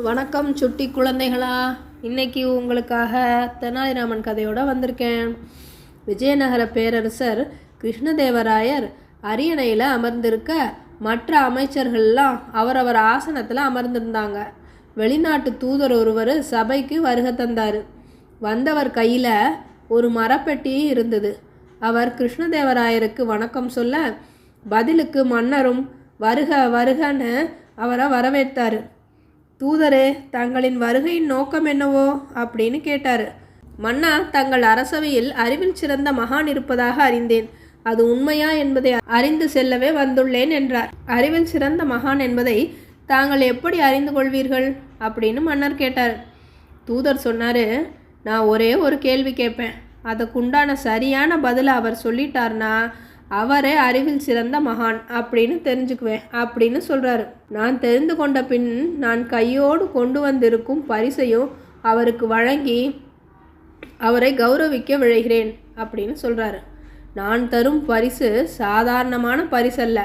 வணக்கம் சுட்டி குழந்தைகளா. இன்னைக்கு உங்களுக்காக தெனாலிராமன் கதையோடு வந்திருக்கேன். விஜயநகர பேரரசர் கிருஷ்ணதேவராயர் அரியணையில் அமர்ந்திருக்க மற்ற அமைச்சர்கள்லாம் அவரவர் ஆசனத்தில் அமர்ந்திருந்தாங்க. வெளிநாட்டு தூதர் ஒருவர் சபைக்கு வருகை தந்தார். வந்தவர் கையில் ஒரு மரப்பெட்டியும் இருந்தது. அவர் கிருஷ்ணதேவராயருக்கு வணக்கம் சொல்ல பதிலுக்கு மன்னரும் வருக வருகன்னு அவரை வரவேற்றார். தூதரே, தங்களின் வருகையின் நோக்கம் என்னவோ அப்படின்னு கேட்டார். மன்னா, தங்கள் அரசவையில் அறிவில் சிறந்த மகான் இருப்பதாக அறிந்தேன். அது உண்மையா என்பதை அறிந்து செல்லவே வந்துள்ளேன் என்றார். அறிவில் சிறந்த மகான் என்பதை தாங்கள் எப்படி அறிந்து கொள்வீர்கள் அப்படின்னு மன்னர் கேட்டார். தூதர் சொன்னார், நான் ஒரே ஒரு கேள்வி கேட்பேன், அதுக்குண்டான சரியான பதிலை அவர் சொல்லிட்டார்னா அவரே அறிவில் சிறந்த மகான் அப்படின்னு தெரிஞ்சுக்குவேன் அப்படின்னு சொல்கிறாரு. நான் தெரிந்து கொண்ட பின் நான் கையோடு கொண்டு வந்திருக்கும் பரிசையும் அவருக்கு வழங்கி அவரை கௌரவிக்க விழைகிறேன் அப்படின்னு சொல்கிறாரு. நான் தரும் பரிசு சாதாரணமான பரிசல்ல,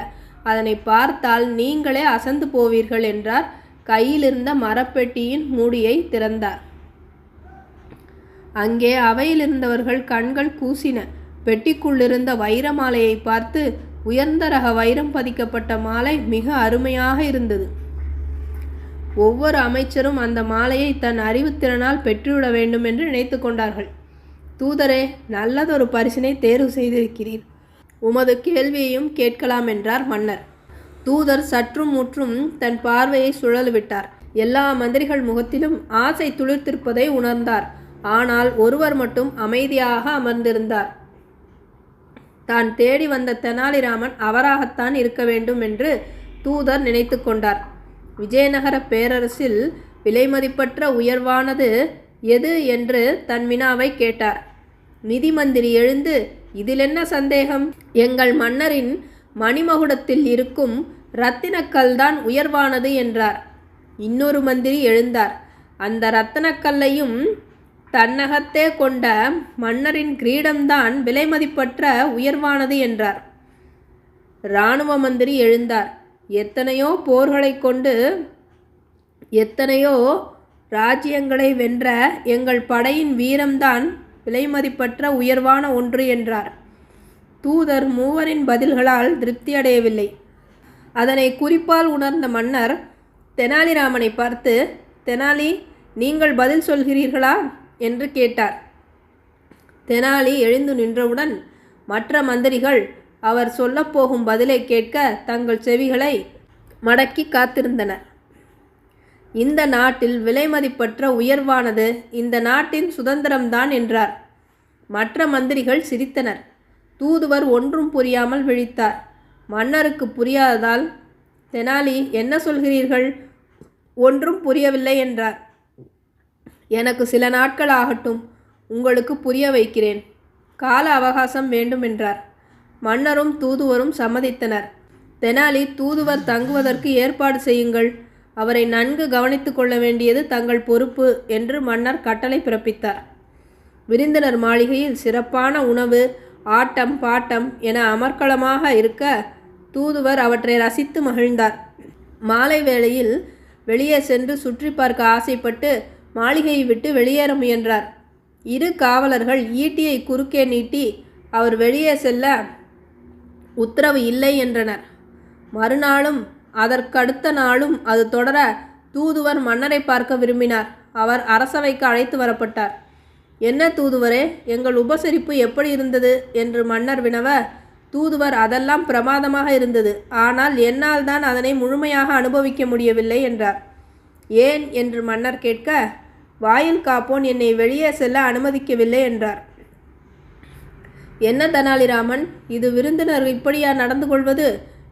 அதனை பார்த்தால் நீங்களே அசந்து போவீர்கள் என்றார். கையிலிருந்த மரப்பெட்டியின் மூடியை திறந்தார். அங்கே அவையில் இருந்தவர்கள் கண்கள் கூசின. பெட்டிக்குள்ளிருந்த வைர மாலையை பார்த்து உயர்ந்த ரக வைரம் பதிக்கப்பட்ட மாலை மிக அருமையாக இருந்தது. ஒவ்வொரு அமைச்சரும் அந்த மாலையை தன் அறிவுத்திறனால் பெற்றுவிட வேண்டும் என்று நினைத்து கொண்டார்கள். தூதரே, நல்லதொரு பரிசினை தேர்வு செய்திருக்கிறீர். உமது கேள்வியையும் கேட்கலாம் என்றார் மன்னர். தூதர் சற்றும் முற்றும் தன் பார்வையை சுழல்விட்டார். எல்லா மந்திரிகள் முகத்திலும் ஆசை துளிர்த்திருப்பதை உணர்ந்தார். ஆனால் ஒருவர் மட்டும் அமைதியாக அமர்ந்திருந்தார். தான் தேடி வந்த தெனாலிராமன் அவராகத்தான் இருக்க வேண்டும் என்று தூதர் நினைத்து கொண்டார். விஜயநகர பேரரசில் விலைமதிப்பற்ற உயர்வானது எது என்று தன் வினாவை கேட்டார். நிதி மந்திரி எழுந்து, இதில் என்ன சந்தேகம், எங்கள் மன்னரின் மணிமகுடத்தில் இருக்கும் இரத்தினக்கல்தான் உயர்வானது என்றார். இன்னொரு மந்திரி எழுந்தார். அந்த இரத்தினக்கல்லையும் தன்னகத்தே கொண்ட மன்னரின் கிரீடம்தான் விலைமதிப்பற்ற உயர்வானது என்றார். இராணுவ மந்திரி எழுந்தார். எத்தனையோ போர்களை கொண்டு எத்தனையோ ராஜ்யங்களை வென்ற எங்கள் படையின் வீரம்தான் விலைமதிப்பற்ற உயர்வான ஒன்று என்றார். தூதர் மூவரின் பதில்களால் திருப்தியடையவில்லை. அதனை குறிப்பால் உணர்ந்த மன்னர் தெனாலிராமனை பார்த்து, தெனாலி, நீங்கள் பதில் சொல்கிறீர்களா என்று கேட்டார். தெனாலி எழுந்து நின்றவுடன் மற்ற மந்திரிகள் அவர் சொல்லப்போகும் பதிலை கேட்க தங்கள் செவிகளை மடக்கி காத்திருந்தனர். இந்த நாட்டில் விலைமதிப்பற்ற உயர்வானது இந்த நாட்டின் சுதந்திரம்தான் என்றார். மற்ற மந்திரிகள் சிரித்தனர். தூதுவர் ஒன்றும் புரியாமல் விழித்தார். மன்னருக்கு புரியாததால், தெனாலி, என்ன சொல்கிறீர்கள், ஒன்றும் புரியவில்லை என்றார். எனக்கு சில நாட்கள் ஆகட்டும், உங்களுக்கு புரிய வைக்கிறேன், கால அவகாசம் வேண்டும் என்றார். மன்னரும் தூதுவரும் சம்மதித்தனர். தெனாலி, தூதுவர் தங்குவதற்கு ஏற்பாடு செய்யுங்கள், அவரை நன்கு கவனித்து கொள்ள வேண்டியது தங்கள் பொறுப்பு என்று மன்னர் கட்டளை பிறப்பித்தார். விருந்தினர் மாளிகையில் சிறப்பான உணவு, ஆட்டம் பாட்டம் என அமர்க்களமாக இருக்க தூதுவர் அவற்றை ரசித்து மகிழ்ந்தார். மாலை வேளையில் வெளியே சென்று சுற்றி பார்க்க ஆசைப்பட்டு மாளிகையை விட்டு வெளியேற முயன்றார். இரு காவலர்கள் ஈட்டியை குறுக்கே நீட்டி அவர் வெளியே செல்ல உத்தரவு இல்லை என்றனர். மறுநாளும் அதற்கடுத்த நாளும் அது தொடர தூதுவர் மன்னரை பார்க்க விரும்பினார். அவர் அரசவைக்கு அழைத்து வரப்பட்டார். என்ன தூதுவரே, எங்கள் உபசரிப்பு எப்படி இருந்தது என்று மன்னர் வினவ, தூதுவர் அதெல்லாம் பிரமாதமாக இருந்தது, ஆனால் என்னால் தான் அதனை முழுமையாக அனுபவிக்க முடியவில்லை என்றார். ஏன் என்று மன்னர் கேட்க, வாயில் காப்போன் என்னை வெளியே செல்ல அனுமதிக்கவில்லை என்றார். என்ன தெனாலிராமன், இது விருந்தினர் இப்படியா நடந்து கொள்வது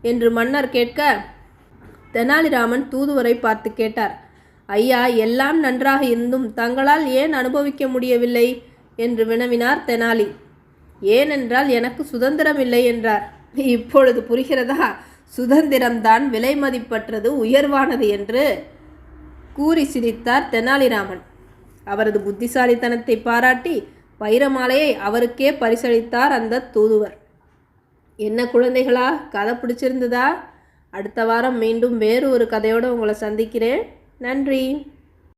என்று மன்னர் கேட்க, தெனாலிராமன் தூதுவரை பார்த்து கேட்டார். ஐயா, எல்லாம் நன்றாக இருந்தும் தங்களால் ஏன் அனுபவிக்க முடியவில்லை என்று வினவினார் தெனாலி. ஏனென்றால் எனக்கு சுதந்திரம் இல்லை என்றார். இப்பொழுது புரிகிறதா, சுதந்திரம்தான் விலைமதிப்பற்றது உயர்வானது என்று கூறி சிரித்தார் தெனாலிராமன். அவரது புத்திசாலித்தனத்தை பாராட்டி வைரமாலையை அவருக்கே பரிசளித்தார் அந்த தூதுவர். என்ன குழந்தைகளா, கதை பிடிச்சிருந்ததா? அடுத்த வாரம் மீண்டும் வேறு ஒரு கதையோடு உங்களை சந்திக்கிறேன். நன்றி.